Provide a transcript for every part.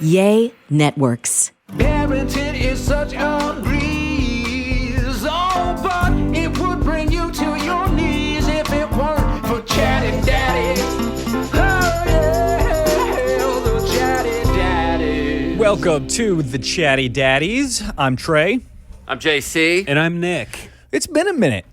Yay Networks. Parenting is such a breeze, oh, but it would bring you to your knees if it weren't for Chatty Daddies. Oh, yeah, the Chatty Daddies. Welcome to the Chatty Daddies. I'm Trey. I'm JC. And I'm Nick. It's been a minute.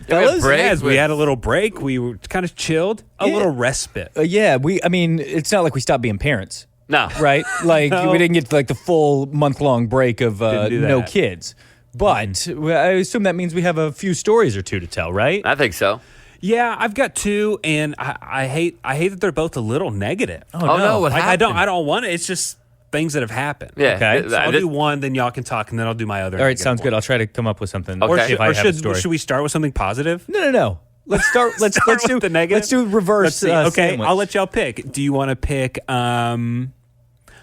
Fellas, We had a little break. We were kind of chilled. A little respite. It's not like we stopped being parents, No. right? Like, No. we didn't get like the full month-long break of Didn't do no that. kids. But I assume that means we have a few stories or two to tell, right? I think so. Yeah, I've got two, and I hate that they're both a little negative. Oh, no, what Like, happened? I don't want it. It's just things that have happened. Yeah. Okay. So I'll do one, then y'all can talk, and then I'll do my other. All right, negative sounds one. good. I'll try to come up with something. Okay. Or if I have a should story. we start with something positive? No. Let's start. Let's Start do with the negative. Let's do reverse. Let's see. Okay, sandwich. I'll let y'all pick. Do you want to pick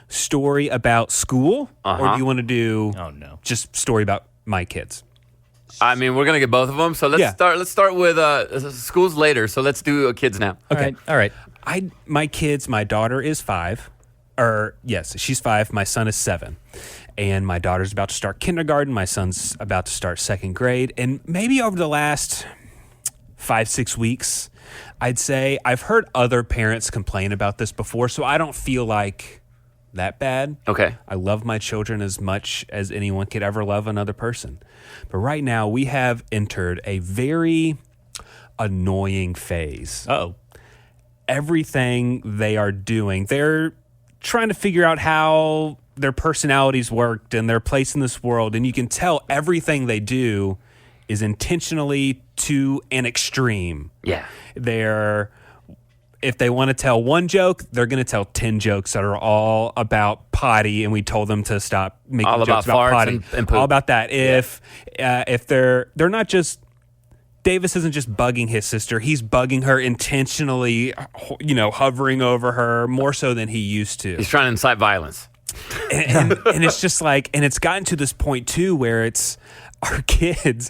story about school, or do you want to do just story about my kids? I mean, we're gonna get both of them. So let's Yeah. start. Let's start with schools later. So let's do kids now. Okay. All right. My kids, my daughter is 5. She's 5. My son is 7. And my daughter's about to start kindergarten. My son's about to start 2nd grade. And maybe over the last 5-6 weeks, I'd say I've heard other parents complain about this before, so I don't feel like that bad. Okay. I love my children as much as anyone could ever love another person. But right now, we have entered a very annoying phase. Uh-oh. Everything they are doing, they're trying to figure out how their personalities worked and their place in this world. And you can tell everything they do is intentionally to an extreme. Yeah. If they want to tell one joke, they're going to tell 10 jokes that are all about potty, and we told them to stop making All jokes about about farts potty. and poop. All about that. If they're not just Davis isn't just bugging his sister; he's bugging her intentionally. Hovering over her more so than he used to. He's trying to incite violence. and it's just like, and it's gotten to this point too where it's our kids.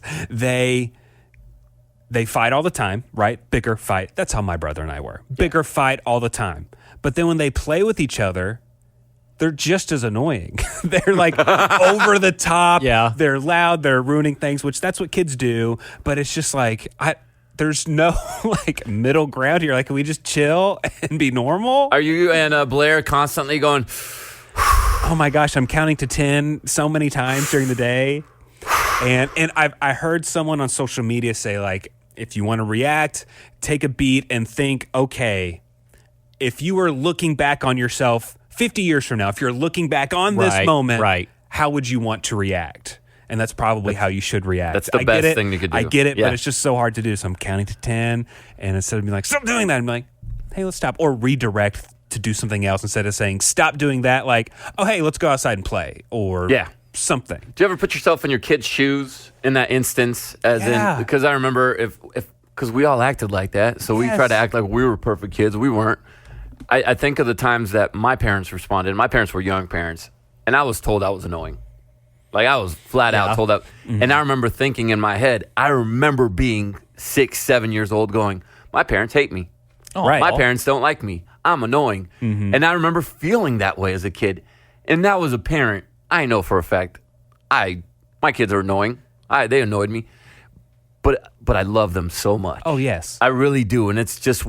They fight all the time, right? Bicker, fight. That's how my brother and I were. Bicker, fight all the time. But then when they play with each other, they're just as annoying. They're like over the top. Yeah. They're loud. They're ruining things, which that's what kids do. But it's just like, there's no like middle ground here. Like, can we just chill and be normal? Are you and Blair constantly going? Oh my gosh, I'm counting to 10 so many times during the day. And I heard someone on social media say, like, if you want to react, take a beat and think, okay, if you were looking back on yourself 50 years from now, if you're looking back on this moment, right. how would you want to react? And that's probably how you should react. That's the I best get it. thing you could do. I get it, Yeah. but it's just so hard to do. So I'm counting to 10, and instead of being like, stop doing that, I'm like, hey, let's stop. Or redirect to do something else instead of saying, stop doing that, like, oh, hey, let's go outside and play. Or something. Do you ever put yourself in your kid's shoes in that instance? Because I remember because we all acted like that, so we tried to act like we were perfect kids. We weren't. I think of the times that my parents responded. My parents were young parents, and I was told I was annoying. Like, I was flat out told that. Mm-hmm. And I remember thinking in my head, I remember being 6-7 years old going, my parents hate me. Right. My parents don't like me. I'm annoying. Mm-hmm. And I remember feeling that way as a kid. And that was a parent. I know for a fact, my kids are annoying. They annoyed me. But I love them so much. Oh, yes. I really do. And it's just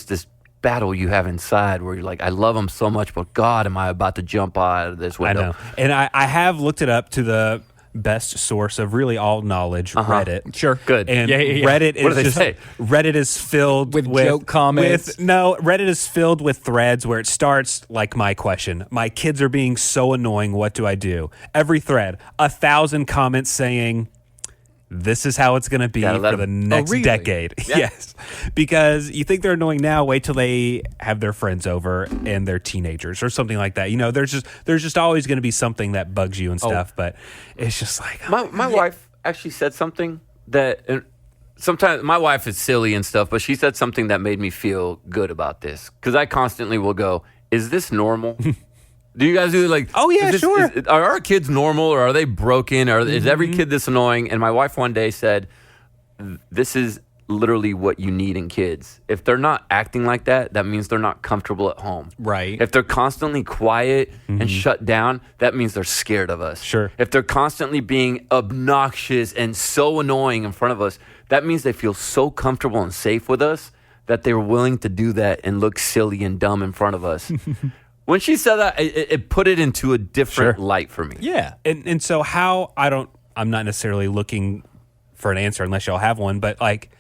this battle you have inside where you're like, I love them so much, but God, am I about to jump out of this window? I know. And I have looked it up to the best source of really all knowledge, Reddit. Sure. Good. And Yeah. Reddit is What do they just, say? Reddit is filled With joke comments? Reddit is filled with threads where it starts like my question. My kids are being so annoying. What do I do? Every thread, 1,000 comments saying, this is how it's going to be Gotta let for the them- next really? decade. Yeah. Yes. Because you think they're annoying now, wait till they have their friends over and they're teenagers or something like that. There's just always going to be something that bugs you and stuff, but it's just like, My wife actually said something that sometimes my wife is silly and stuff, but she said something that made me feel good about this. Because I constantly will go, is this normal? Do you guys do like? Oh, yeah, sure. Are our kids normal or are they broken? Or is every kid this annoying? And my wife one day said, "This is literally what you need in kids. If they're not acting like that, that means they're not comfortable at home. Right. If they're constantly quiet and shut down, that means they're scared of us. Sure. If they're constantly being obnoxious and so annoying in front of us, that means they feel so comfortable and safe with us that they're willing to do that and look silly and dumb in front of us. When she said that, it put it into a different light for me. Yeah. And so I'm not necessarily looking for an answer unless y'all have one, but like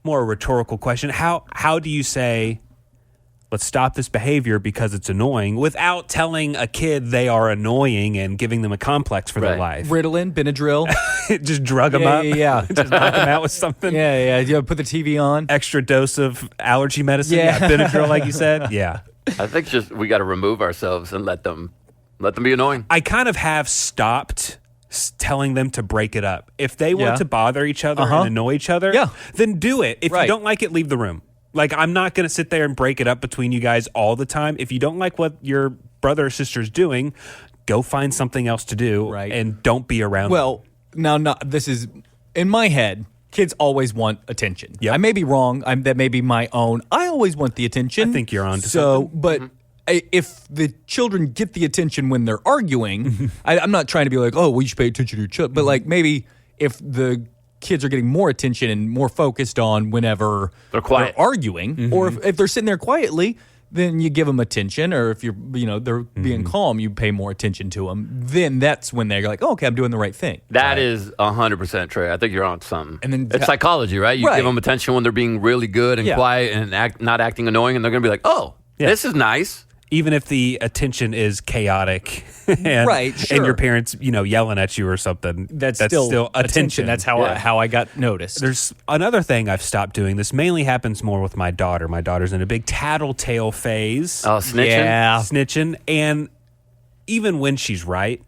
more a rhetorical question. How do you say, let's stop this behavior because it's annoying without telling a kid they are annoying and giving them a complex for their Right. life? Ritalin, Benadryl. Just drug them up. Yeah. Just knock them out with something. Yeah. Put the TV on. Extra dose of allergy medicine. Yeah. Benadryl, like you said. Yeah. I think just we got to remove ourselves and let them be annoying. I kind of have stopped telling them to break it up. If they want to bother each other and annoy each other, then do it. If you don't like it, leave the room. Like, I'm not going to sit there and break it up between you guys all the time. If you don't like what your brother or sister's doing, go find something else to do and don't be around them. Well, now, this is in my head. Kids always want attention. Yep. I may be wrong. That may be my own. I always want the attention. I think you're on to something. But if the children get the attention when they're arguing, I'm not trying to be like, oh, well, you should pay attention to your child. But like maybe if the kids are getting more attention and more focused on whenever They're quiet. arguing, or if they're sitting there quietly, then you give them attention. Or if they're being calm, you pay more attention to them. Then that's when they're like, oh, okay, I'm doing the right thing. That is 100% true. I think you're on something. And then it's psychology, right? You Right. give them attention when they're being really good and Yeah. quiet and not acting annoying, and they're going to be like, oh, this is nice. even if the attention is chaotic and, Right, sure. and your parents, yelling at you or something, That's still attention. That's how I got noticed. There's another thing I've stopped doing. This mainly happens more with my daughter. My daughter's in a big tattletale phase. Oh, snitching? Yeah. Snitching. And even when she's right,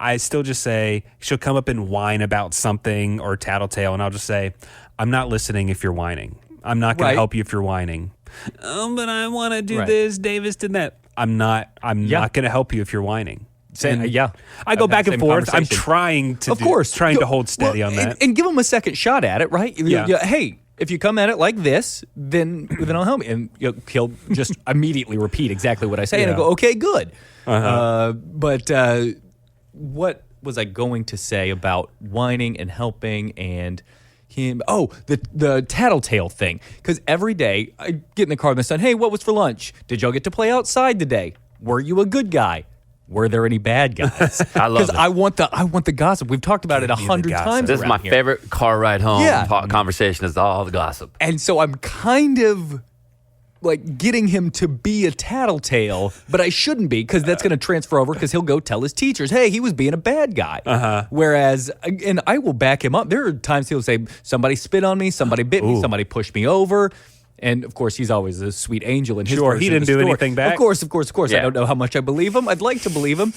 I still just say, she'll come up and whine about something or tattletale, and I'll just say, I'm not listening if you're whining. I'm not going Right. to help you if you're whining. Oh, but I want to do Right. this. Davis did that. I'm not going to help you if you're whining. And yeah. I go I've had back the and same forth. I'm conversation. trying to Of course. trying to hold steady on that. And give them a second shot at it, right? Yeah. Hey, if you come at it like this, then I'll help you. And he'll just immediately repeat exactly what I say. And I Yeah. go, okay, good. But what was I going to say about whining and helping and him? Oh, the tattletale thing. Because every day I get in the car with my son. Hey, what was for lunch? Did y'all get to play outside today? Were you a good guy? Were there any bad guys? I love Because it. I want the gossip. We've talked about it Give me the 100 gossip. times. This is around my here. favorite car ride home Yeah. conversation is all the gossip. And so I'm kind of like getting him to be a tattletale, but I shouldn't be because that's going to transfer over because he'll go tell his teachers, hey, he was being a bad guy. Whereas, and I will back him up. There are times he'll say, somebody spit on me, somebody bit me, somebody pushed me over. And of course, he's always a sweet angel in his Sure, version he of the didn't do story. anything back. Of course. I Yeah. don't know how much I believe him. I'd like to believe him.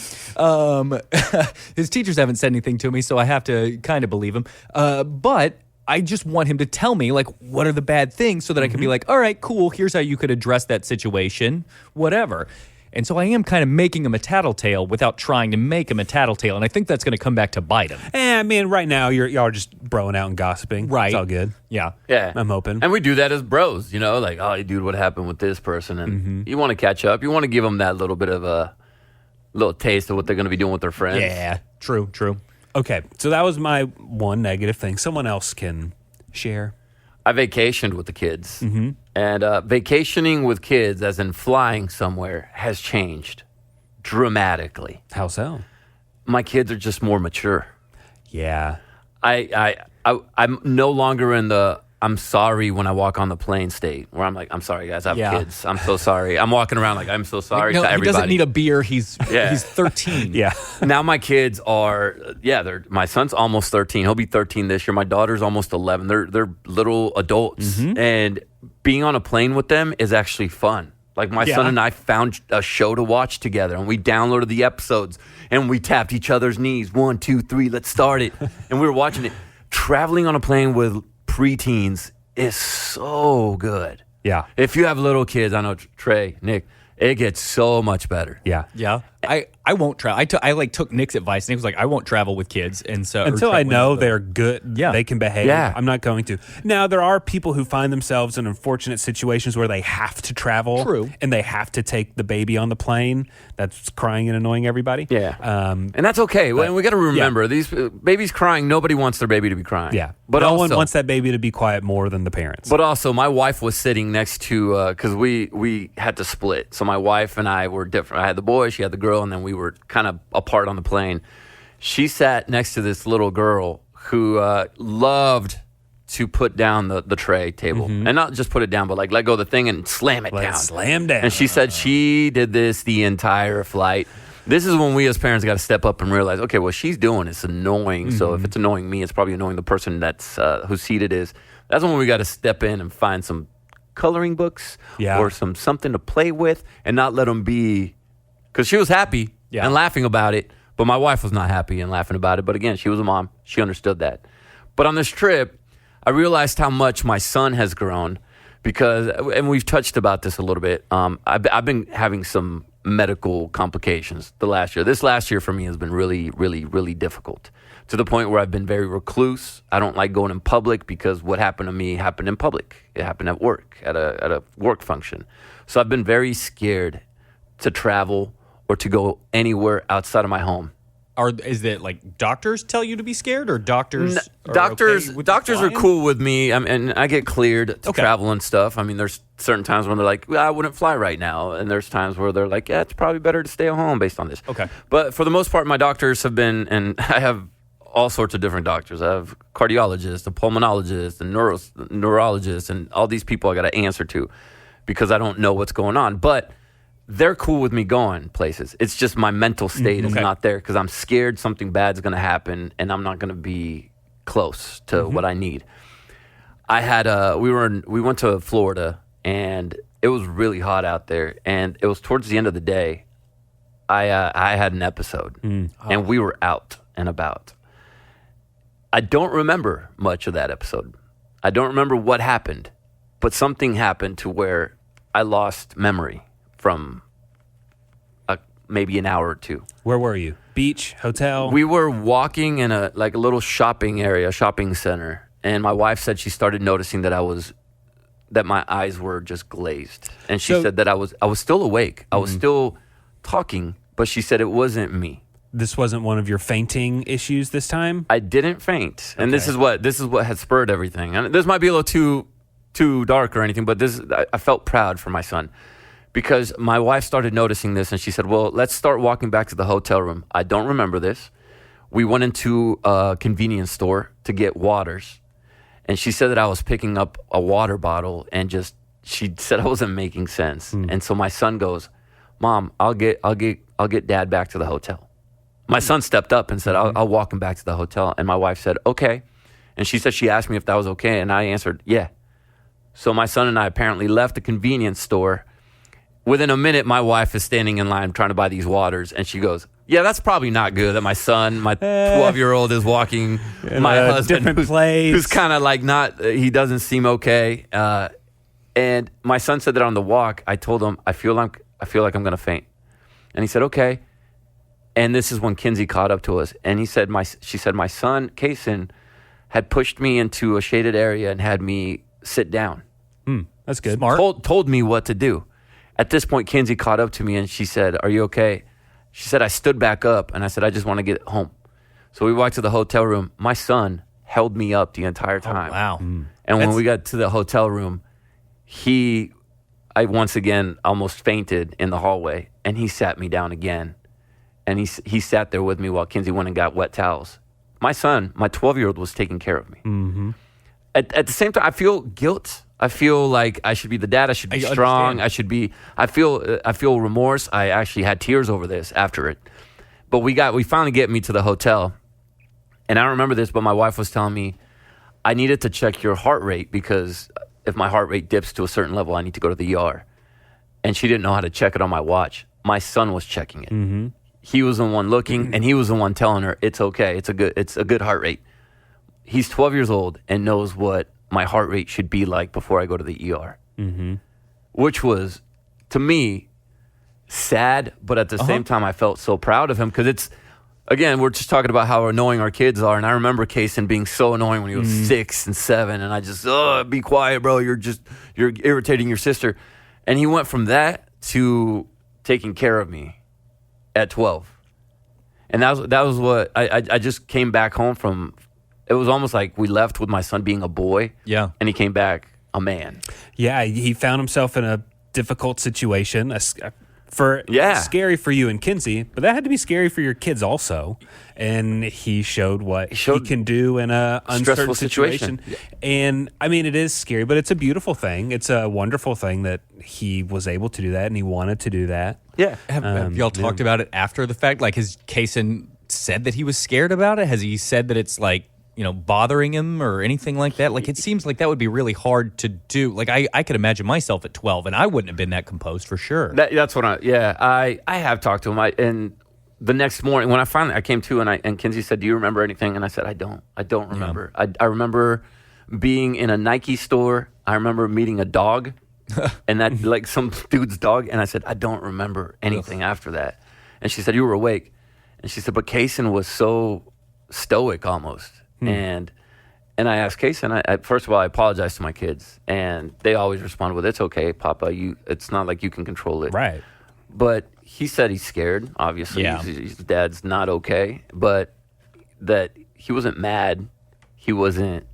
His teachers haven't said anything to me, so I have to kind of believe him. But I just want him to tell me, like, what are the bad things so that I can be like, all right, cool, here's how you could address that situation, whatever. And so I am kind of making him a tattletale without trying to make him a tattletale. And I think that's going to come back to bite him. I mean, right now y'all are just broing out and gossiping. Right. It's all good. Yeah. Yeah. I'm hoping. And we do that as bros, like, oh, dude, what happened with this person? And you want to catch up. You want to give them that little bit of a little taste of what they're going to be doing with their friends. Yeah. True. Okay, so that was my one negative thing. Someone else can share. I vacationed with the kids. Mm-hmm. And vacationing with kids, as in flying somewhere, has changed dramatically. How so? My kids are just more mature. Yeah. I'm no longer in the I'm sorry when I walk on the plane state where I'm like, I'm sorry, guys, I have Yeah. kids. I'm so sorry. I'm walking around like, I'm so sorry No, to he everybody. doesn't need a beer. He's 13. Yeah. Now my kids are, my son's almost 13. He'll be 13 this year. My daughter's almost 11. They're little adults. And being on a plane with them is actually fun. Like my son and I found a show to watch together, and we downloaded the episodes, and we tapped each other's knees. 1, 2, 3, let's start it. And we were watching it. Traveling on a plane with preteens is so good. Yeah. If you have little kids, I know Trey, Nick, it gets so much better. Yeah. Yeah. I won't travel. I took Nick's advice, and he was like, I won't travel with kids, and so Until I know they're good, Yeah. they can behave. Yeah. I'm not going to. Now, there are people who find themselves in unfortunate situations where they have to travel. True. And they have to take the baby on the plane that's crying and annoying everybody. Yeah. And that's okay. And we got to remember, these babies crying, nobody wants their baby to be crying. Yeah. But no also, one wants that baby to be quiet more than the parents. But also, my wife was sitting next to, because we had to split. So my wife and I were different. I had the boy, she had the girl, and then we were kind of apart on the plane. She sat next to this little girl who loved to put down the tray table. And not just put it down, but like let go of the thing and slam it down. Slam down. And she said she did this the entire flight. This is when we as parents got to step up and realize, okay, what she's doing is annoying. So if it's annoying me, it's probably annoying the person that's whose seat it is. That's when we got to step in and find some coloring books or something to play with and not let them be, because she was happy and laughing about it, but my wife was not happy and laughing about it. But again, she was a mom. She understood that. But on this trip, I realized how much my son has grown because, and we've touched about this a little bit, I've been having some medical complications the last year. This last year for me has been really, really, really difficult, to the point where I've been very recluse. I don't like going in public because what happened to me happened in public. It happened at work, at a work function. So I've been very scared to travel or to go anywhere outside of my home. Is it like doctors tell you to be scared, or doctors? Doctors are flying? cool with me, and I get cleared to travel and stuff. I mean, there's certain times when they're like, well, I wouldn't fly right now, and there's times where they're like, yeah, it's probably better to stay at home based on this. Okay. But for the most part, my doctors have been, and I have all sorts of different doctors. I have cardiologists, a pulmonologist, a neurologist, and all these people I got to answer to because I don't know what's going on. But they're cool with me going places. It's just my mental state is not there because I'm scared something bad's going to happen and I'm not going to be close to what I need. I had we went to Florida and it was really hot out there, and it was towards the end of the day. I had an episode and we were out and about. I don't remember much of that episode. I don't remember what happened, but something happened to where I lost memory from maybe an hour or two. Where were you? Beach, hotel? We were walking in a little shopping area, shopping center, and my wife said she started noticing that my eyes were just glazed, and she said that I was still awake. I was still talking, but she said it wasn't me. This wasn't one of your fainting issues this time? I didn't faint, and this is what had spurred everything. And this might be a little too dark or anything, but I felt proud for my son. Because my wife started noticing this, and she said, well, let's start walking back to the hotel room. I don't remember this. We went into a convenience store to get waters, and she said that I was picking up a water bottle, and she said I wasn't making sense. And so my son goes, Mom, I'll get Dad back to the hotel. My son stepped up and said, I'll walk him back to the hotel. And my wife said, okay. And she said she asked me if that was okay, and I answered, yeah. So my son and I apparently left the convenience store. Within a minute, my wife is standing in line trying to buy these waters, and she goes, yeah, that's probably not good that my son, my 12-year-old, is walking my husband, who's kind of like he doesn't seem okay. And my son said that on the walk, I told him, I feel like I'm going to faint. And he said, okay. And this is when Kinsey caught up to us. And she said, my son, Kaysen, had pushed me into a shaded area and had me sit down. That's good. Smart. Told me what to do. At this point, Kinsey caught up to me and she said, are you okay? She said, I stood back up and I said, I just want to get home. So we walked to the hotel room. My son held me up the entire time. Oh, wow. And when we got to the hotel room, I once again almost fainted in the hallway, and he sat me down again. And he sat there with me while Kinsey went and got wet towels. My son, my 12-year-old, was taking care of me. Mm-hmm. At the same time, I feel guilt. I feel like I should be the dad. I should be strong. I feel remorse. I actually had tears over this after it. But we finally get me to the hotel. And I don't remember this, but my wife was telling me I needed to check your heart rate because if my heart rate dips to a certain level, I need to go to the ER. And she didn't know how to check it on my watch. My son was checking it. Mm-hmm. He was the one looking, and he was the one telling her, it's okay. It's a good heart rate. He's 12 years old and knows what my heart rate should be like before I go to the ER. Mm-hmm. Which was, to me, sad, but at the same time, I felt so proud of him because it's, again, we're just talking about how annoying our kids are. And I remember Kaysen being so annoying when he was 6 and 7. And I just, be quiet, bro. You're irritating your sister. And he went from that to taking care of me at 12. And that was what I just came back home from. It was almost like we left with my son being a boy. Yeah. And he came back a man. Yeah, he found himself in a difficult situation. Scary for you and Kinsey, but that had to be scary for your kids also. And he showed what he can do in a uncertain situation. And I mean, it is scary, but it's a beautiful thing. It's a wonderful thing that he was able to do that and he wanted to do that. Yeah. Have y'all talked about it after the fact? Like, has Kaysen said that he was scared about it? Has he said that it's like, bothering him or anything like that? Like, it seems like that would be really hard to do. Like, I could imagine myself at 12, and I wouldn't have been that composed for sure. That's what I have talked to him. And the next morning, when I came to, and Kinsey said, "Do you remember anything?" And I said, "I don't remember. Yeah. I remember being in a Nike store. I remember meeting a dog, and that like some dude's dog. And I said, I don't remember anything after that." And she said, "You were awake." And she said, "But Kaysen was so stoic almost." And I asked Kaysen, I first of all, I apologized to my kids, and they always respond with, "It's okay, Papa. It's not like you can control it." Right. But he said he's scared. Obviously, his dad's not okay, but that he wasn't mad, he wasn't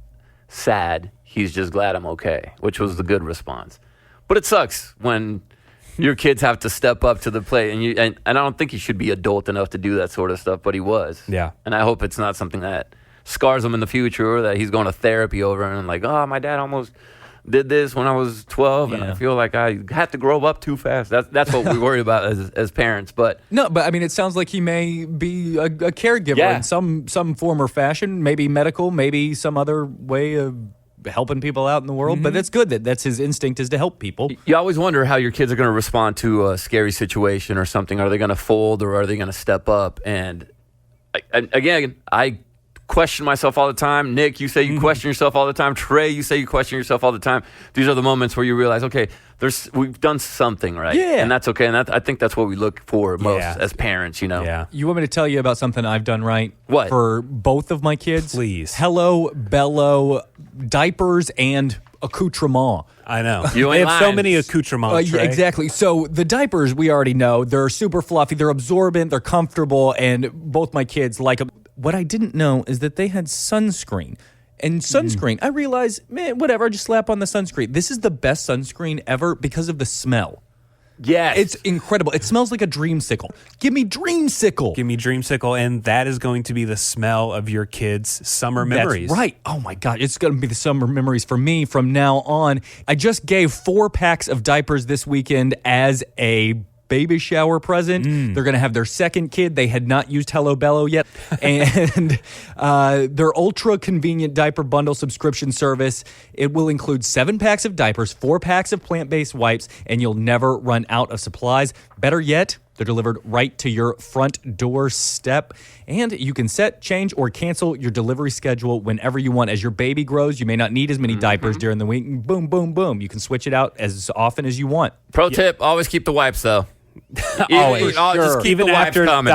sad. He's just glad I'm okay, which was the good response. But it sucks when your kids have to step up to the plate, and I don't think he should be adult enough to do that sort of stuff, but he was. Yeah. And I hope it's not something that scars him in the future, or that he's going to therapy over and like, "Oh, my dad almost did this when I was 12, and I feel like I had to grow up too fast." That's what we worry about as parents. But no, but I mean, it sounds like he may be a caregiver in some form or fashion, maybe medical, maybe some other way of helping people out in the world. But that's good that's his instinct, is to help people. You always wonder how your kids are going to respond to a scary situation or something. Are they going to fold, or are they going to step up? And again, I question myself all the time. Nick, you say you question yourself all the time. Trey, you say you question yourself all the time. These are the moments where you realize, okay, we've done something right. Yeah. And that's okay. And I think that's what we look for most as parents, Yeah. You want me to tell you about something I've done right? What? For both of my kids? Please. Hello, Bello, diapers, and accoutrement. I know. You They ain't have so lying. many accoutrements. Yeah, Trey. exactly. So the diapers, we already know, they're super fluffy, they're absorbent, they're comfortable, and both my kids like them. What I didn't know is that they had sunscreen. And sunscreen, I realized, man, whatever, I just slap on the sunscreen. This is the best sunscreen ever because of the smell. Yes. It's incredible. It smells like a dreamsicle. Give me dreamsicle. Give me dreamsicle, and that is going to be the smell of your kids' summer memories. That's right. Oh my God. It's going to be the summer memories for me from now on. I just gave 4 packs of diapers this weekend as a baby shower present. They're going to have their second kid. They had not used Hello Bello yet. And their ultra convenient diaper bundle subscription service, it will include 7 packs of diapers, 4 packs of plant-based wipes, and you'll never run out of supplies. Better yet, they're delivered right to your front doorstep. And you can set, change, or cancel your delivery schedule whenever you want. As your baby grows, you may not need as many diapers during the week. Boom, boom, boom. You can switch it out as often as you want. Pro tip, always keep the wipes, though. Always. Just keep Even the wipes after coming.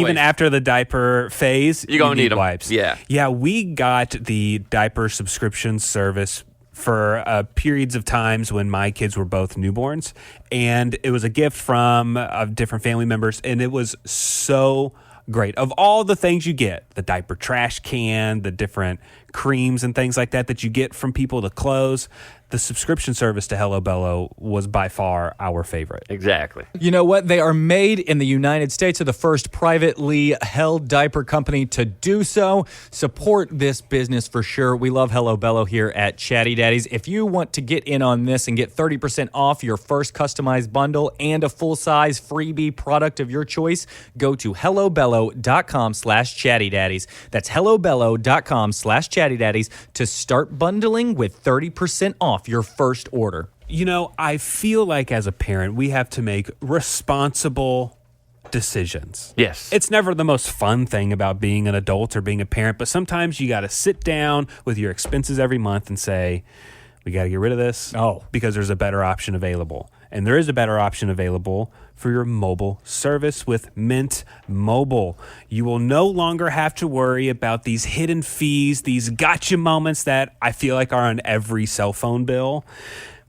even after the diaper phase, You're gonna you need 'em. wipes. Yeah. We got the diaper subscription service for periods of times when my kids were both newborns, and it was a gift from different family members, and it was so great. Of all the things you get, the diaper trash can, the different creams and things like that you get from people to clothes, the subscription service to Hello Bello was by far our favorite. Exactly. You know what? They are made in the United States. They're the first privately held diaper company to do so. Support this business for sure. We love Hello Bello here at Chatty Daddies. If you want to get in on this and get 30% off your first customized bundle and a full-size freebie product of your choice, go to hellobello.com/chattydaddies. That's hellobello.com/chattydaddies to start bundling with 30% off your first order. You know, I feel like as a parent, we have to make responsible decisions. Yes. It's never the most fun thing about being an adult or being a parent, but sometimes you got to sit down with your expenses every month and say, we got to get rid of this Oh. because there's a better option available. And there is a better option available for your mobile service with Mint Mobile. You will no longer have to worry about these hidden fees, these gotcha moments that I feel like are on every cell phone bill.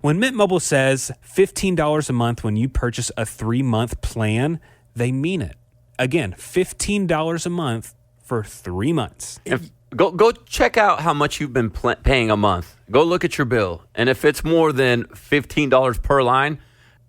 When Mint Mobile says $15 a month when you purchase a 3-month plan, they mean it. Again, $15 a month for 3 months. Go check out how much you've been paying a month. Go look at your bill. And if it's more than $15 per line,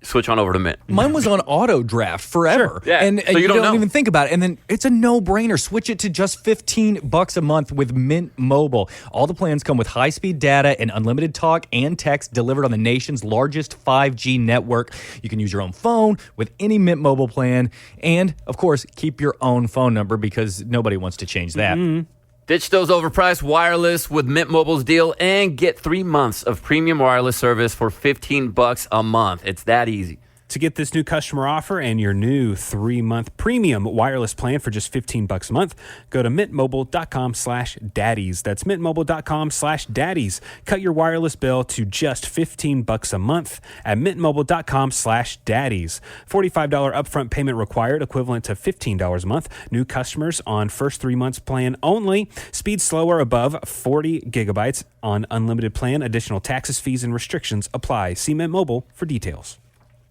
switch on over to Mint. Mine was on auto draft forever. Yeah, And so you don't know. even think about it. And then it's a no-brainer. Switch it to just $15 a month with Mint Mobile. All the plans come with high-speed data and unlimited talk and text delivered on the nation's largest 5G network. You can use your own phone with any Mint Mobile plan. And, of course, keep your own phone number because nobody wants to change that. Ditch those overpriced wireless with Mint Mobile's deal and get 3 months of premium wireless service for $15 a month. It's that easy. To get this new customer offer and your new 3-month premium wireless plan for just $15 a month, go to mintmobile.com/daddies. That's mintmobile.com/daddies. Cut your wireless bill to just $15 a month at mintmobile.com/daddies. $45 upfront payment required, equivalent to $15 a month. New customers on first 3 months plan only. Speed slower above 40 gigabytes on unlimited plan. Additional taxes, fees, and restrictions apply. See Mint Mobile for details.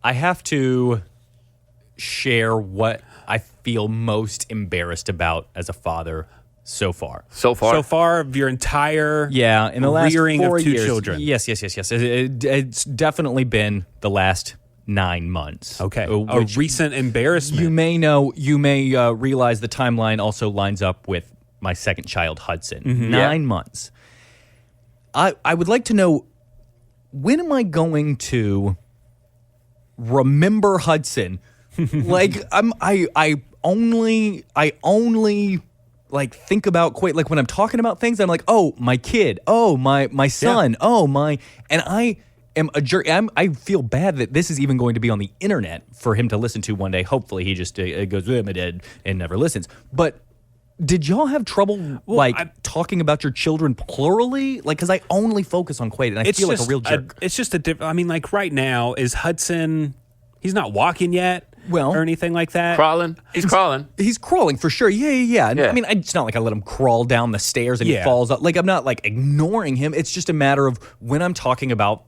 I have to share what I feel most embarrassed about as a father so far. So far of your entire In the last rearing 4 of 2 years. children. Yes. It's definitely been the last 9 months. Okay. A Which recent embarrassment. you may realize the timeline also lines up with my second child, Hudson. 9 months. I would like to know, when am I going to remember Hudson? Like I only like think about Quaid. Like when I'm talking about things, I'm like, oh, my kid, oh, my son, oh, my, and I am a jerk. I feel bad that this is even going to be on the internet for him to listen to one day. Hopefully he just goes, I'm dead, and never listens. But did y'all have trouble talking about your children plurally? Like, because I only focus on Quaid, and I feel like a real jerk. It's just I mean, like right now, is Hudson, he's not walking yet or anything like that? Crawling? He's crawling. He's crawling for sure. Yeah. Yeah. I mean, it's not like I let him crawl down the stairs and he falls up. Like, I'm not like ignoring him. It's just a matter of when I'm talking about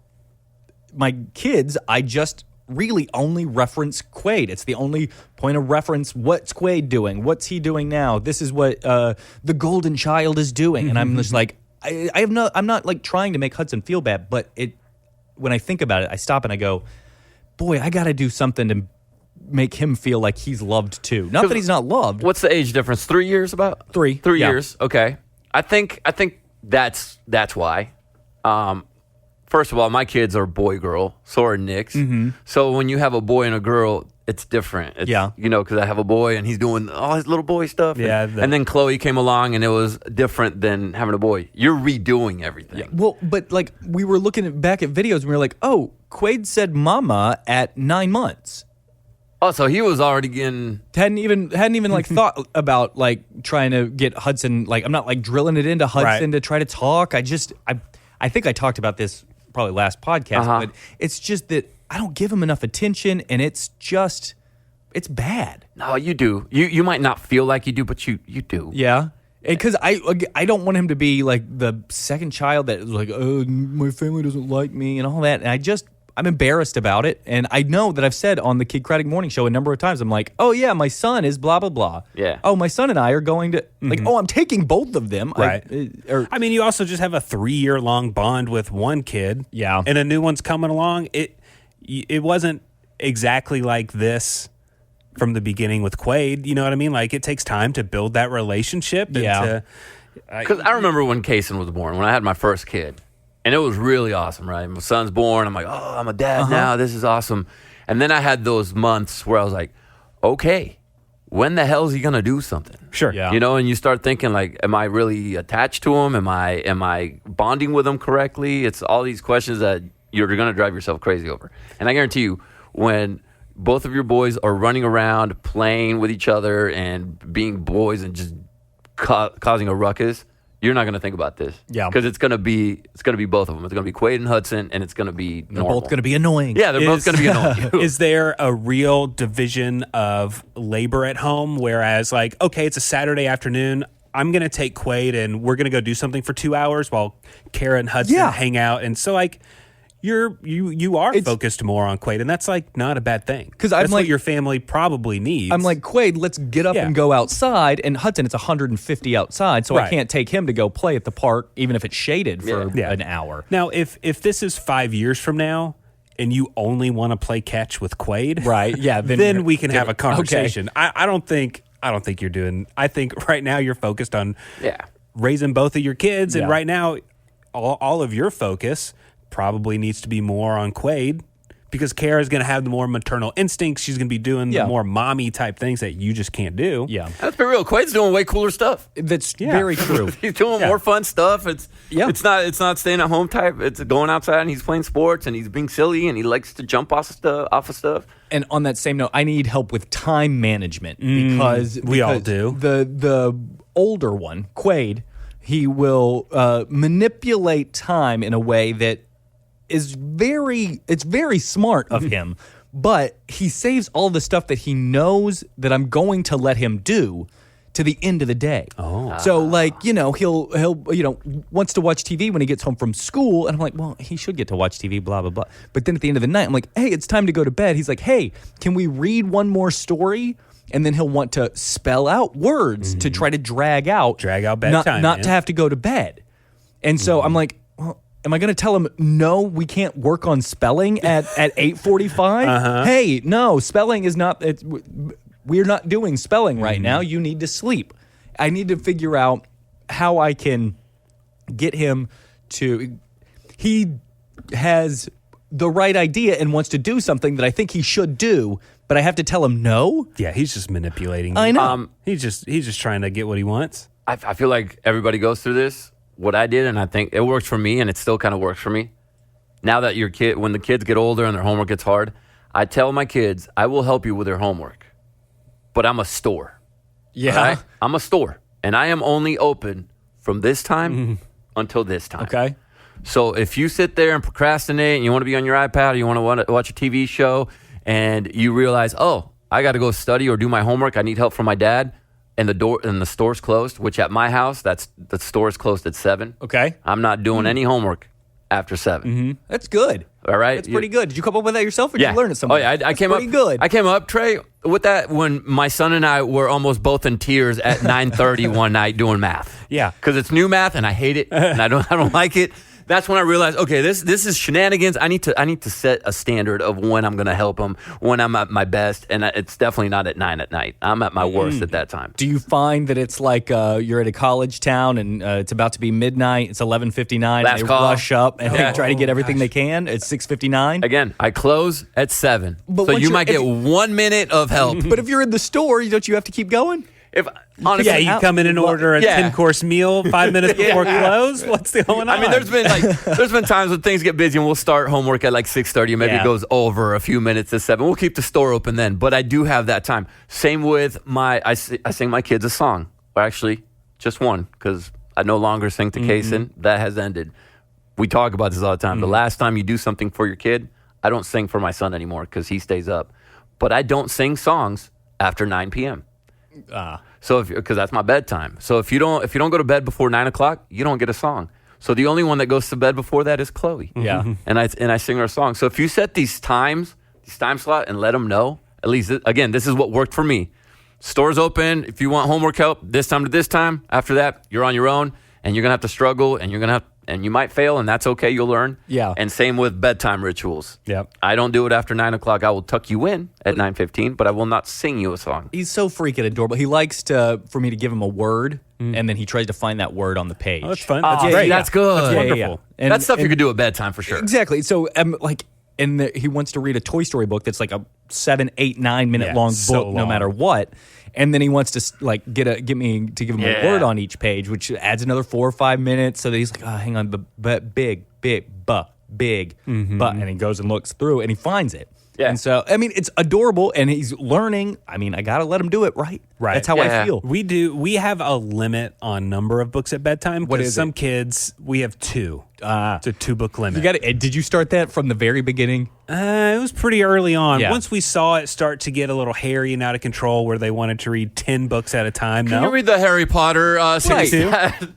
my kids, I just really only reference Quaid. It's the only point of reference. What's Quaid doing? What's he doing now? This is what the golden child is doing. And I'm just like, I'm not like trying to make Hudson feel bad, but when I think about it, I stop and I go, boy, I got to do something to make him feel like he's loved too. Not that he's not loved. What's the age difference? 3 years about? 3. 3 Yeah. years. Okay. I think that's why. First of all, my kids are boy girl, so are Nick's. So when you have a boy and a girl, it's different. It's, because I have a boy and he's doing all his little boy stuff. Yeah, and then Chloe came along and it was different than having a boy. You're redoing everything. Yeah. Well, but like we were looking back at videos and we were like, oh, Quaid said mama at 9 months. Oh, so he was already getting... Hadn't even like thought about like trying to get Hudson, like I'm not like drilling it into Hudson to try to talk. I think I talked about this probably last podcast, but it's just that I don't give him enough attention, and it's bad. No, you do. You might not feel like you do, but you do. Yeah. Because I don't want him to be like the second child that is like, oh, my family doesn't like me and all that. And I'm embarrassed about it. And I know that I've said on the Kid Craddock Morning Show a number of times, I'm like, oh, yeah, my son is blah, blah, blah. Yeah. Oh, my son and I are going to, like, oh, I'm taking both of them. Right. I mean, you also just have a 3-year-long bond with one kid. Yeah. And a new one's coming along. It wasn't exactly like this from the beginning with Quaid. You know what I mean? Like, it takes time to build that relationship. Yeah. Because I remember when Kaysen was born, when I had my first kid. And it was really awesome, right? My son's born. I'm like, oh, I'm a dad now. This is awesome. And then I had those months where I was like, okay, when the hell is he going to do something? Sure. Yeah. You know, and you start thinking like, am I really attached to him? Am I bonding with him correctly? It's all these questions that you're going to drive yourself crazy over. And I guarantee you, when both of your boys are running around playing with each other and being boys and just causing a ruckus, you're not going to think about this. Yeah. Because it's going to be both of them. It's going to be Quaid and Hudson, and it's going to be They're normal. both going to be annoying. Yeah, they're both going to be annoying. Is there a real division of labor at home? Whereas, like, okay, it's a Saturday afternoon. I'm going to take Quaid and we're going to go do something for 2 hours while Kara and Hudson hang out. And so, like, you are focused more on Quaid, and that's like not a bad thing. Because that's I'm what like, your family probably needs. I'm like, Quaid, let's get up and go outside. And Hudson, it's 150 outside, so I can't take him to go play at the park, even if it's shaded for an hour. Now, if this is 5 years from now, and you only want to play catch with Quaid, right? Yeah, then we can have a conversation. Okay. I don't think you're doing. I think right now you're focused on raising both of your kids, and right now all of your focus probably needs to be more on Quaid, because Kara's going to have the more maternal instincts. She's going to be doing the more mommy type things that you just can't do. Yeah, let's be real. Quaid's doing way cooler stuff. That's very true. He's doing more fun stuff. It's not staying at home type. It's going outside and he's playing sports and he's being silly and he likes to jump off of stuff. And on that same note, I need help with time management because we all do. The older one, Quaid, he will manipulate time in a way that is very smart of him, but he saves all the stuff that he knows that I'm going to let him do to the end of the day. So like, he'll wants to watch TV when he gets home from school, and I'm like, well, he should get to watch TV, blah blah blah. But then at the end of the night, I'm like, hey, it's time to go to bed. He's like, hey, can we read one more story? And then he'll want to spell out words to try to drag out bedtime, not to have to go to bed. And so I'm like, well, am I going to tell him, no, we can't work on spelling at 8:45? Hey, no, spelling is not, we're not doing spelling right now. You need to sleep. I need to figure out how I can get him to, he has the right idea and wants to do something that I think he should do, but I have to tell him no? Yeah, he's just manipulating you. I know. He's just trying to get what he wants. I feel like everybody goes through this. What I did, and I think it works for me, and it still kind of works for me. Now that when the kids get older and their homework gets hard, I tell my kids, I will help you with their homework, but I'm a store. Yeah. Right? I'm a store, and I am only open from this time until this time. Okay. So if you sit there and procrastinate and you want to be on your iPad or you want to watch a TV show and you realize, oh, I got to go study or do my homework, I need help from my dad, and the store's closed, which at my house, the store's closed at 7. Okay. I'm not doing any homework after 7. That's good. All right. That's pretty good. Did you come up with that yourself, or did you learn it somewhere? Oh yeah, I came up pretty good. I came up, Trey, with that when my son and I were almost both in tears at 9:30 one night doing math. Yeah, because it's new math and I hate it and I don't like it. That's when I realized, okay, this is shenanigans. I need to set a standard of when I'm going to help them, when I'm at my best, and it's definitely not at 9 at night. I'm at my worst at that time. Do you find that it's like you're at a college town and it's about to be midnight, it's 11:59, and they rush up and they try to get everything they can? It's 6:59. Again, I close at 7, But so you might get 1 minute of help. But if you're in the store, don't you have to keep going? If honestly, you come in and order a 10-course meal 5 minutes before close. What's going on? I mean, there's been times when things get busy and we'll start homework at like 6:30. Maybe it goes over a few minutes to 7. We'll keep the store open then. But I do have that time. Same with I sing my kids a song. Or actually, just one, because I no longer sing to Kaysen. That has ended. We talk about this all the time. The last time you do something for your kid, I don't sing for my son anymore because he stays up. But I don't sing songs after 9 p.m. So because that's my bedtime. So if you don't go to bed before 9 o'clock, you don't get a song. So the only one that goes to bed before that is Chloe. Yeah. And I sing her a song. So if you set these time slot and let them know, at least again, this is what worked for me. Store's open. If you want homework help, this time to this time. After that, you're on your own, and you're gonna have to struggle, and and you might fail, and that's okay. You'll learn. Yeah. And same with bedtime rituals. Yep. I don't do it after 9 o'clock. I will tuck you in at 9:15, but I will not sing you a song. He's so freaking adorable. He likes for me to give him a word, and then he tries to find that word on the page. Oh, that's fun. That's great. See, that's good. That's wonderful. And, that's stuff you could do at bedtime for sure. Exactly. So, he wants to read a Toy Story book that's like a 7, 8, 9 minute long book, no matter what. And then he wants to get me to give him a word on each page, which adds another 4 or 5 minutes. So that he's like, oh, hang on, big, but, and he goes and looks through and he finds it. Yeah. And so, I mean, it's adorable and he's learning. I mean, I got to let him do it, right? Right. That's how Yeah. I feel. We have a limit on number of books at bedtime. What 'cause is some it? kids, we have 2. It's a 2-book limit. You got to, did you start that from the very beginning? It was pretty early on. Yeah. Once we saw it start to get a little hairy and out of control where they wanted to read 10 books at a time. Can No. you read the Harry Potter series? Two?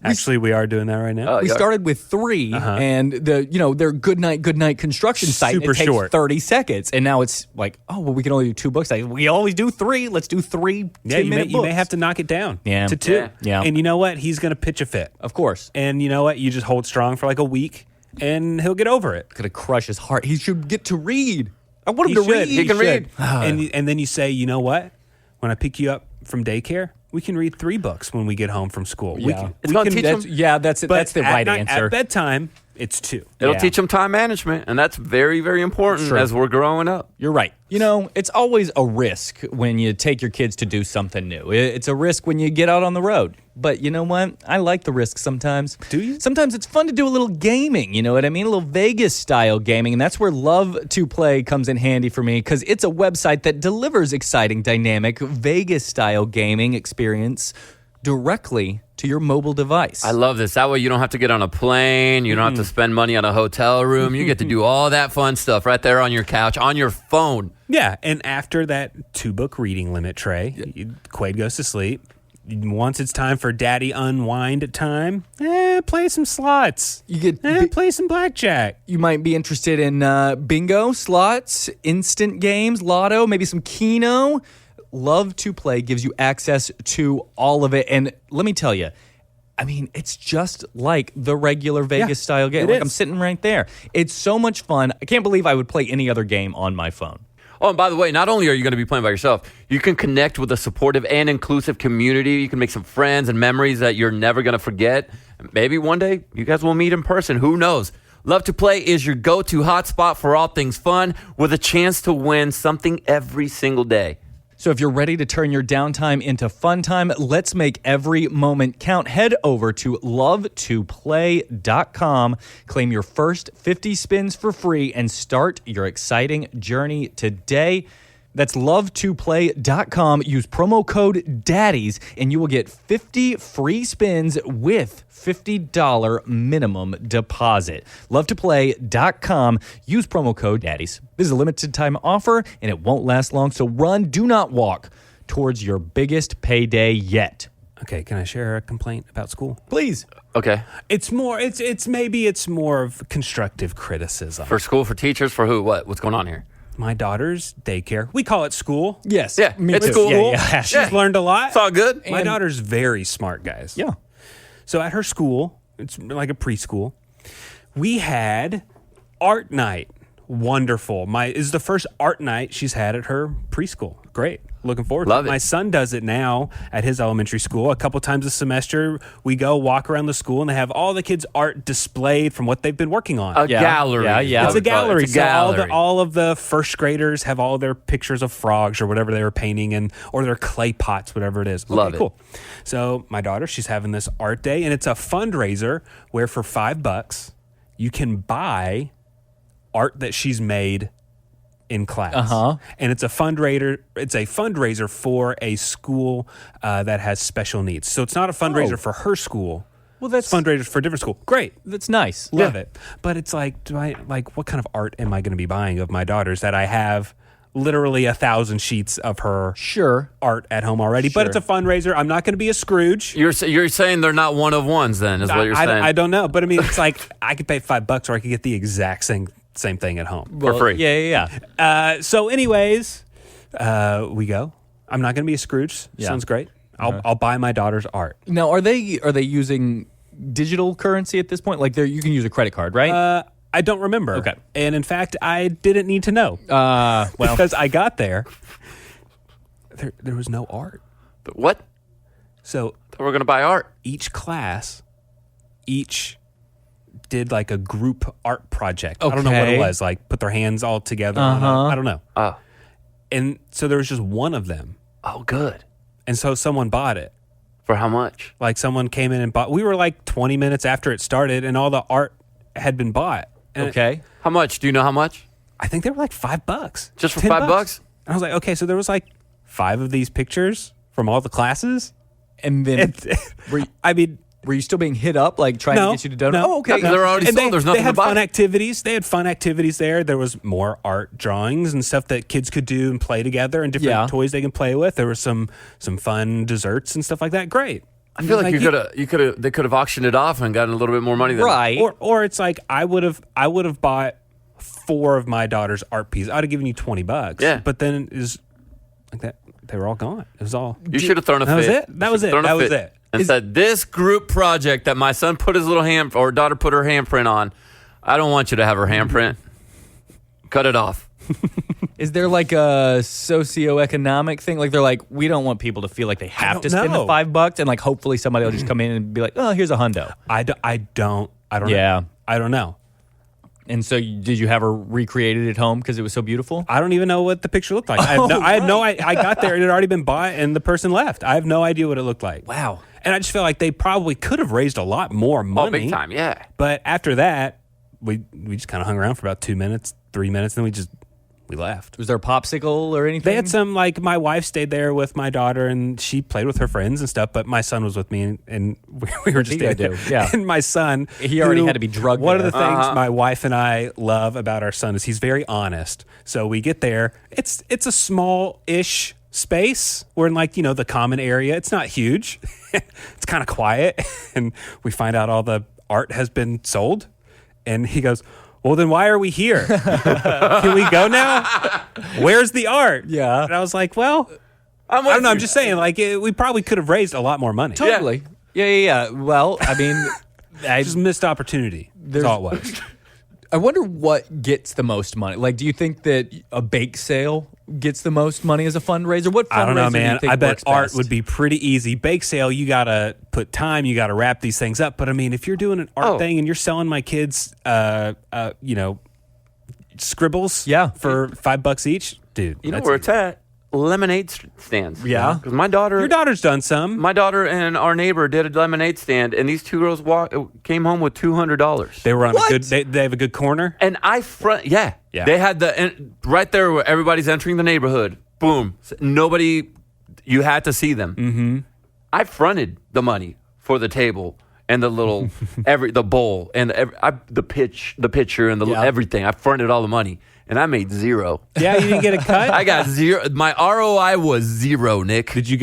Actually, we are doing that right now. We yeah. started with 3 and their good night construction site. and Super it takes short. 30 seconds. And now it's like, oh, well, we can only do 2 books. Like, we always do 3. Let's do 3 Yeah, 10-minute you may books. have to knock it down Yeah. to 2. Yeah. And you know what? He's going to pitch a fit. Of course. And you know what? You just hold strong for like a week and he'll get over it. Gonna crush his heart. He should get to read. I want him He to should. read. He can read. And then you say, you know what? When I pick you up from daycare, we can read 3 books when we get home from school. We Yeah. can, It's gonna teach That's, him. yeah, that's it. but That's the at right night- answer. At bedtime, it's 2. It'll Yeah. teach them time management, and that's very, very important True. as we're growing up. You're right. You know, it's always a risk when you take your kids to do something new. It's a risk when you get out on the road. But you know what? I like the risk sometimes. Do you? Sometimes it's fun to do a little gaming. You know what I mean? A little Vegas style gaming. And that's where Love to Play comes in handy for me because it's a website that delivers exciting, dynamic Vegas style gaming experience directly to your mobile device. I love this. That way you don't have to get on a plane. You don't have to spend money on a hotel room. You get to do all that fun stuff right there on your couch, on your phone. Yeah, and after that 2-book reading limit, Trey, Quaid goes to sleep. Once it's time for daddy unwind time, play some slots. You get Play some blackjack. You might be interested in bingo, slots, instant games, lotto, maybe some Keno. Love to Play gives you access to all of it. And let me tell you, I mean, it's just like the regular Vegas style game. it Like is. I'm sitting right there. It's so much fun. I can't believe I would play any other game on my phone. Oh, and by the way, not only are you going to be playing by yourself, you can connect with a supportive and inclusive community. You can make some friends and memories that you're never going to forget. Maybe one day you guys will meet in person. Who knows? Love to Play is your go-to hotspot for all things fun with a chance to win something every single day. So if you're ready to turn your downtime into fun time, let's make every moment count. Head over to lovetoplay.com, claim your first 50 spins for free, and start your exciting journey today. That's lovetoplay.com. Use promo code DADDIES, and you will get 50 free spins with $50 minimum deposit. Lovetoplay.com. Use promo code DADDIES. This is a limited time offer, and it won't last long, so run, do not walk towards your biggest payday yet. Okay, can I share a complaint about school? Please. Okay. It's more of constructive criticism. For school, for teachers, for who? What? What's going on here? My daughter's daycare. We call it school. Yes. Yeah, me it's too. cool. Yeah, yeah. She's learned a lot. It's all good. My And- daughter's very smart, guys. Yeah. So at her school, it's like a preschool, we had art night. Wonderful. Is the first art night she's had at her preschool. Great. Looking forward Love to it. My son does it now at his elementary school. A couple times a semester, we go walk around the school and they have all the kids' art displayed from what they've been working on. A Yeah. gallery. Yeah, yeah. It's a gallery. It's a gallery. So all of the first graders have all their pictures of frogs or whatever they were painting or their clay pots, whatever it is. Okay, Love it. cool. So my daughter, she's having this art day, and it's a fundraiser where for $5 you can buy art that she's made in class. Uh-huh. And it's a fundraiser. It's a fundraiser for a school that has special needs. So it's not a fundraiser Oh. for her school. Well, that's It's fundraisers for a different school. Great. That's nice. Love it. But it's like, what kind of art am I going to be buying of my daughter's that I have literally 1,000 sheets of her Sure. art at home already? But it's a fundraiser. I'm not going to be a Scrooge. You're saying they're not one of ones, then, is what you're saying. I don't know. But I mean, it's like I could pay $5 or I could get the exact same thing at home. For free. Yeah. So anyways, we go. I'm not going to be a Scrooge. Yeah. Sounds great. I'll buy my daughter's art. Now, are they using digital currency at this point? Like, you can use a credit card, right? I don't remember. Okay. And in fact, I didn't need to know. Well, Because I got there was no art. But what? So We're going to buy art. each class, did like a group art project. I don't know what Okay. it was. Like put their hands all together. I don't know. Oh. And so there was just one of them. Oh, good. And so someone bought it. For how much? Like someone came in and bought. We were like 20 minutes after it started, and all the art had been bought. And okay. How much? Do you know how much? I think they were like $5. Just for $10. $5? And I was like, okay, so there was like 5 of these pictures from all the classes. And then I mean, were you still being hit up, like trying to get you to donate? No, Oh, okay. They're already And sold. There's nothing they had to buy. fun activities. They had fun activities there. There was more art drawings and stuff that kids could do and play together, and different Yeah. toys they can play with. There was some fun desserts and stuff like that. Great. I feel like they could have auctioned it off and gotten a little bit more money than Right. Or it's like I would have bought 4 of my daughter's art pieces. I'd have given you $20. Yeah. But then it was like that. They were all gone. It was all. You should have thrown a That fit. was it? You That was should it. have thrown a That was fit it. And said, this group project that my son put his little hand or daughter put her handprint on, I don't want you to have her handprint. Cut it off. Is there like a socioeconomic thing? Like they're like, we don't want people to feel like they have don't to spend know. the $5, and like hopefully somebody will just come in and be like, oh, here's a hundo. I don't Yeah. know. I don't know. And so did you have her recreated at home because it was so beautiful? I don't even know what the picture looked like. I got there and it had already been bought and the person left. I have no idea what it looked like. Wow. And I just feel like they probably could have raised a lot more money. Oh, big time, yeah. But after that, we just kind of hung around for about 2 minutes, 3 minutes, and we left. Was there a popsicle or anything? They had some, like, my wife stayed there with my daughter and she played with her friends and stuff, but my son was with me and we were just he gotta staying there. do? Yeah. And my son, He already had to be drugged One of there. the things my wife and I love about our son is he's very honest. So we get there. It's a small-ish space. We're in, like, the common area. It's not huge. It's kind of quiet. And we find out all the art has been sold. And he goes, well, then why are we here? Can we go now? Where's the art? Yeah. And I was like, well, I'm I don't know. I'm just saying, like, we probably could have raised a lot more money. Totally. Yeah. Well, I mean, Just missed opportunity. That's all it was. I wonder what gets the most money. Like, do you think that a bake sale gets the most money as a fundraiser? What fundraiser I don't know, do you man. think I bet works art best? would be pretty easy. Bake sale, you got to put time. You got to wrap these things up. But, I mean, if you're doing an art thing and you're selling my kids, scribbles for $5 each, dude. You know that's where it's at? Lemonade stands. Yeah. Because my daughter... Your daughter's done some. My daughter and our neighbor did a lemonade stand, and these 2 girls came home with $200. They were on What? a good. They have a good corner. And Yeah. They had right there where everybody's entering the neighborhood. Boom. Nobody, you had to see them. Mm-hmm. I fronted the money for the table and the little the bowl and the pitcher and everything. I fronted all the money. And I made $0. Yeah, you didn't get a cut. I got $0. My ROI was $0, Nick. Did you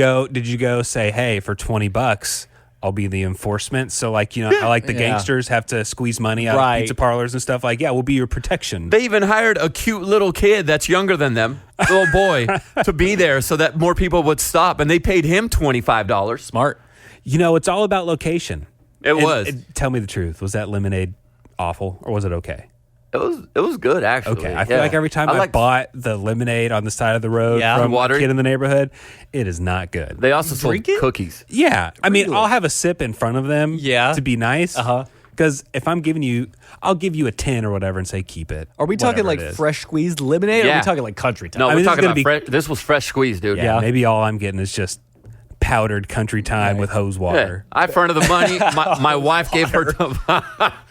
go say, hey, for $20, I'll be the enforcement? So, like, how like the gangsters have to squeeze money out of pizza parlors and stuff. Like, yeah, we'll be your protection. They even hired a cute little kid that's younger than them, little boy, to be there so that more people would stop. And they paid him $25. Smart. It's all about location. It was. Tell me the truth. Was that lemonade awful or was it okay? It was good, actually. Okay, I feel like every time I bought the lemonade on the side of the road from a kid in the neighborhood, it is not good. They also sold Drink it? cookies. Yeah, I mean, I'll have a sip in front of them to be nice. Because if I'm giving you, I'll give you a 10 or whatever and say keep it. Are we talking whatever like it is. fresh squeezed lemonade? Or are Yeah. we talking like country time? No, I we're mean, this is talking gonna about be- this was fresh squeeze, dude. Yeah, maybe all I'm getting is just powdered country time with hose Yeah. water. I fronted the money. My wife gave her.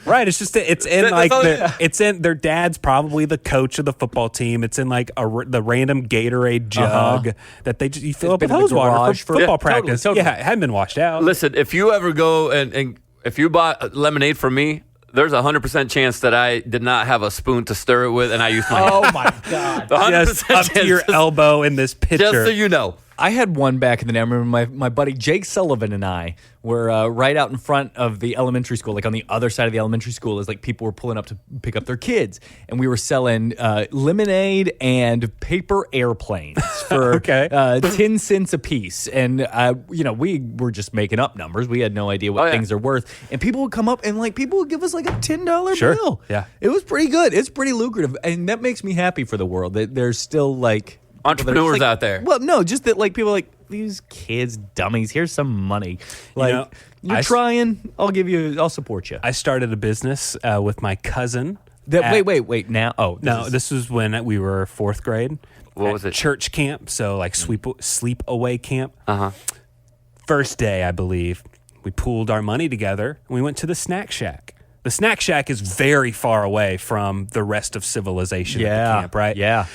Right, it's just it's in That's like all- it's in their dad's probably the coach of the football team. It's in like the random Gatorade jug that they just you fill up been with in hose the water garage for for- football Yeah, totally, practice. totally. Yeah, it hadn't been washed out. Listen, if you ever go and if you bought lemonade from me, there's a 100% chance that I did not have a spoon to stir it with, and I used my hand. Oh my God. 100% Just up to your chance, elbow in this pitcher. just so you know. I had one back in the day. I remember my buddy Jake Sullivan and I were right out in front of the elementary school, like on the other side of the elementary school, as like people were pulling up to pick up their kids, and we were selling lemonade and paper airplanes for 10 cents a piece. And we were just making up numbers. We had no idea what things are worth, and people would come up and like people would give us like a $10 Sure. bill. Yeah. It was pretty good. It's pretty lucrative, and that makes me happy for the world that there's still like Entrepreneurs like, out there. Well, no, just that like people are like these kids, dummies. Here's some money. Like you're trying. I'll support you. I started a business with my cousin. Wait. Now, This was when we were 4th grade. What at was it? Church camp. So like sleep away camp. Uh-huh. First day, I believe, we pooled our money together and we went to the snack shack. The snack shack is very far away from the rest of civilization at the camp, right? Yeah.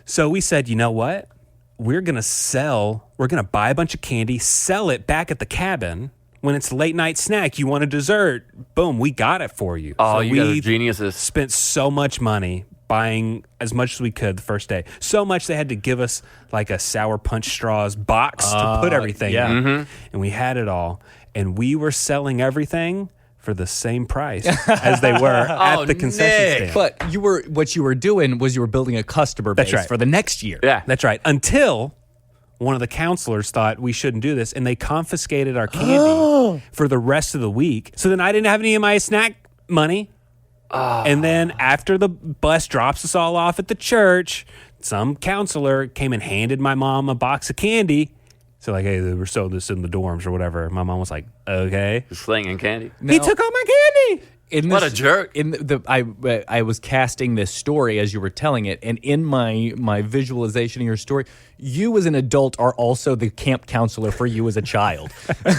So we said, you know what? We're going to buy a bunch of candy, sell it back at the cabin. When it's late night snack, you want a dessert, boom, we got it for you. Oh, so you guys we are geniuses. spent so much money buying as much as we could the first day. So much they had to give us like a Sour Punch Straws box to put everything yeah. in. And we had it all. And we were selling everything for the same price as they were at the concession stand. But what you were doing was you were building a customer base That's right. for the next year. Yeah. That's right. Until one of the counselors thought we shouldn't do this, and they confiscated our candy for the rest of the week. So then I didn't have any of my snack money. And then after the bus drops us all off at the church, some counselor came and handed my mom a box of candy. So like, hey, they were selling this in the dorms or whatever. My mom was like, okay. Slinging candy. He took all my candy. What a jerk. I was casting this story as you were telling it, and in my visualization of your story, you as an adult are also the camp counselor for you as a child. You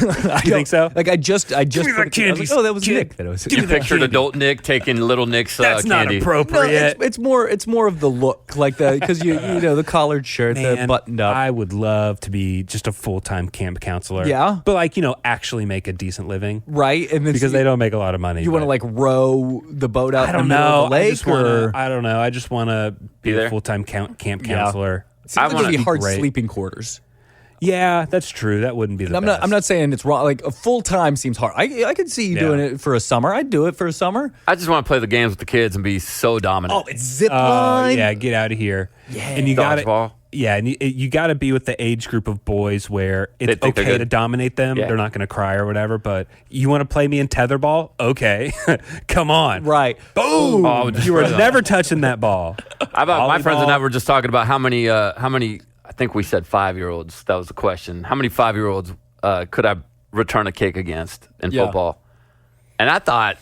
think so? Like I just me that put it together. I was candy. like, oh, that was Kid. Nick. That was Give me You that pictured candy. adult Nick taking little Nick's That's not candy. No, appropriate. it's more of the look, like because you know the collared shirt, the Man, buttoned up. I would love to be just a full-time camp counselor. Yeah? But like, actually make a decent living. Right, and then Because they don't make a lot of money. You want to but- like row the boat out I in the don't middle know. of the lake, or I don't know. I just want to be there? a full-time camp counselor. Seems I like it'd wanna be be hard great. sleeping quarters. Yeah, that's true. That wouldn't be the I'm best. not saying it's wrong. Like a full time seems hard. I could see you Yeah. doing it for a summer. I'd do it for a summer. I just want to play the games with the kids and be so dominant. Oh, it's zip Oh, line. yeah, get out of here. Yeah. And you got Dodgeball. Yeah, and you got to be with the age group of boys where it's think they're okay good. to dominate them. Yeah. They're not going to cry or whatever. But you want to play me in tetherball? Okay, come on. Right. Boom! Oh, just you were right on. never touching that ball. How about my friends and I Volleyball. were just talking about how many I think we said 5-year-olds. That was the question. How many 5-year-olds could I return a kick against in Yeah. football? And I thought,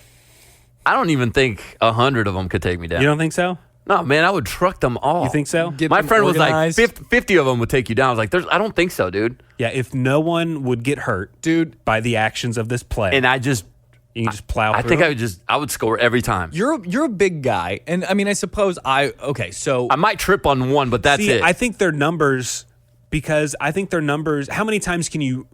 I don't even think 100 of them could take me down. You don't think so? No, man, I would truck them all. You think so? Get My them friend was like, organized. 50 of them would take you down. I was like, I don't think so, dude. Yeah. If no one would get hurt, Dude, by the actions of this play, And you can just plow. I through think it. I would score every time. you're a big guy, and I mean, I suppose so I might trip on one, but that's See, it. I think their numbers, because I think their numbers. How many times can you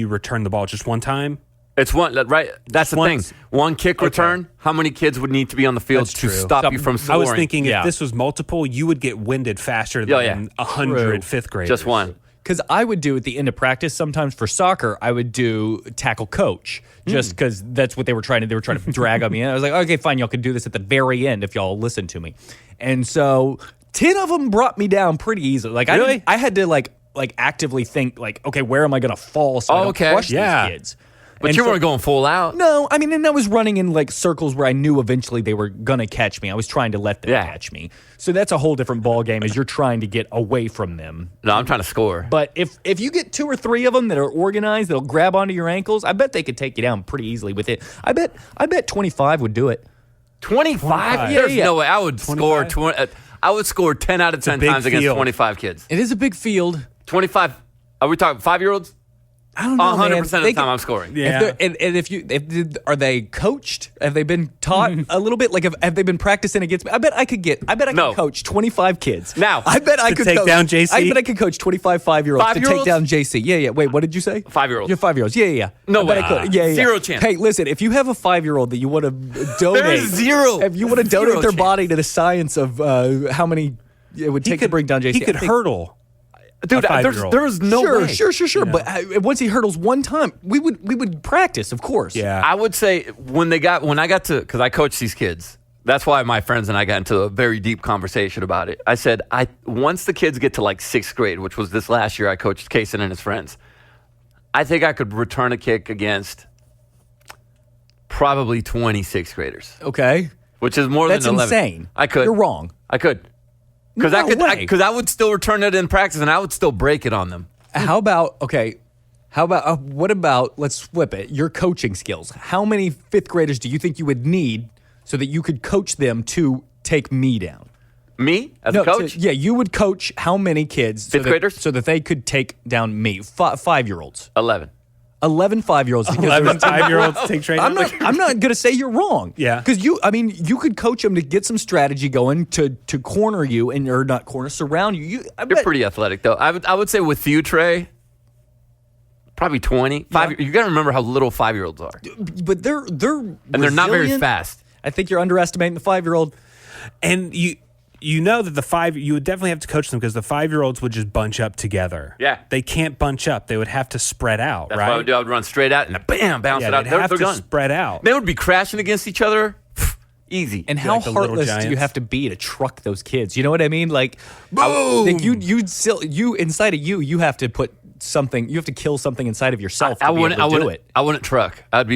return the ball? Just one time? It's one, right? That's the once. thing. One kick return, how many kids would need to be on the field That's to true. stop you from I scoring? was thinking Yeah. if this was multiple, you would get winded faster Yeah, yeah. than 100 fifth graders. Just one. because I would do at the end of practice sometimes for soccer. I would do tackle coach just because that's what they were trying to. They were trying to drag on me, and I was like, okay, fine, y'all can do this at the very end if y'all listen to me. And so 10 of them brought me down pretty easily. Like Really? I had to like actively think like, okay, where am I going to fall so I don't Okay. crush Yeah. these kids? But And you so- weren't going full out. No, I mean, and I was running in like circles where I knew eventually they were gonna catch me. I was trying to let them Yeah. catch me. So that's a whole different ball game. As you're trying to get away from them. No, I'm trying to score. But if you get 2 or 3 of them that are organized, that'll grab onto your ankles, I bet they could take you down pretty easily with it. I bet 25 would do it. 25? Yeah, There's yeah. no way. I would score 20. I would score 10 out of 10 big times against field. 25 kids. It is a big field. 25. Are we talking 5-year-olds? I don't know, 100% man. of the They time could- I'm scoring. Yeah. And are they coached? Have they been taught a little bit? Like have they been practicing against me? I bet I could No. coach 25 kids. Now, I bet I to could take coach, down JC? I bet I could coach 25 5-year-olds to take 5-year-olds? down JC. Yeah. Wait, what did you say? 5-year-olds. You're 5-year-olds. Yeah. No I bet way. I could. Yeah. Zero chance. Hey, listen, if you have a 5-year-old that you want to donate, There is zero. If you want to Zero donate their chance. body to the science of how many it would take to bring down JC, He could I think- hurdle. Dude, A 5-year-old. there's no way. Sure. But once he hurdles one time, we would practice, of course. Yeah. I would say when I got to, because I coach these kids, that's why my friends and I got into a very deep conversation about it. I said, once the kids get to like 6th grade, which was this last year, I coached Kaysen and his friends, I think I could return a kick against probably 20 6th graders, Okay. which is more That's than 11. insane. I could. You're wrong. I could. Because No way. because I would still return it in practice and I would still break it on them. How about what about let's flip it, your coaching skills. How many 5th graders do you think you would need so that you could coach them to take me down? Me as a coach? You would coach how many kids? 5th graders? So that they could take down me. 5-year-olds. 11. 11 5-year-olds. 11 5-year-olds take training. I'm not going to say you're wrong. Yeah. Because you could coach them to get some strategy going to corner you or not corner, surround you. You're pretty athletic, though. I would say with you, Trey, probably 20. You got to remember how little 5-year-olds are. But they're And they're not very resilient. fast. I think you're underestimating the 5-year-old. And you know that you would definitely have to coach them because the 5-year-olds would just bunch up together. Yeah. They can't bunch up. They would have to spread out, That's right? what I would do. I would run straight out and bam, bounce Yeah, it out. they'd They're have to done. spread out. They would be crashing against each other. Easy. And how like the Little heartless do you Giants? have to be to truck those kids? You know what I mean? Like, Boom! you inside of you have to put something. You have to kill something inside of yourself. To be able to do it. I wouldn't truck. I'd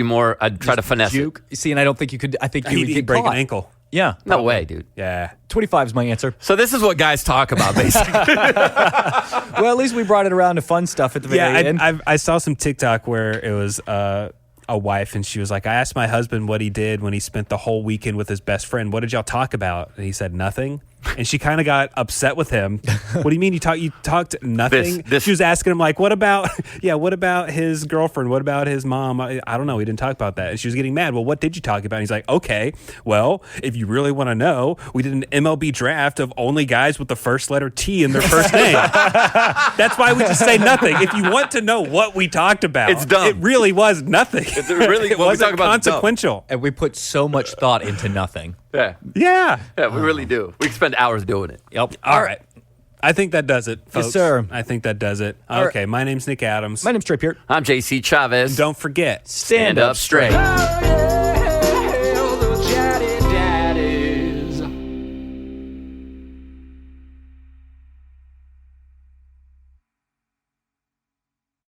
try to finesse Juke. See, and I don't think you could. I think you would He'd get break caught. an ankle. Yeah, it. No way, dude. Yeah. 25 is my answer. So this is what guys talk about, basically. Well, at least we brought it around to fun stuff at the very end. I saw some TikTok where it was a wife, and she was like, I asked my husband what he did when he spent the whole weekend with his best friend. What did y'all talk about? And he said nothing. And she kind of got upset with him. What do you mean you talked nothing? This- She was asking him like, what about his girlfriend? What about his mom? I don't know. We didn't talk about that. And she was getting mad. Well, what did you talk about? And he's like, okay, well, if you really want to know, we did an MLB draft of only guys with the first letter T in their first name. That's why we just say nothing. If you want to know what we talked about, It's dumb. It really was nothing. It's really- it what we wasn't talk about is dumb. consequential. And we put so much thought into nothing. Yeah. Yeah. Yeah, we really do. We spend hours doing it. Yep. All right. I think that does it, folks. sir. I think that does it. right. Okay, my name's Nick Adams. My name's Trey Peart. I'm JC Chavez. Don't forget. Stand up straight. Oh, yeah.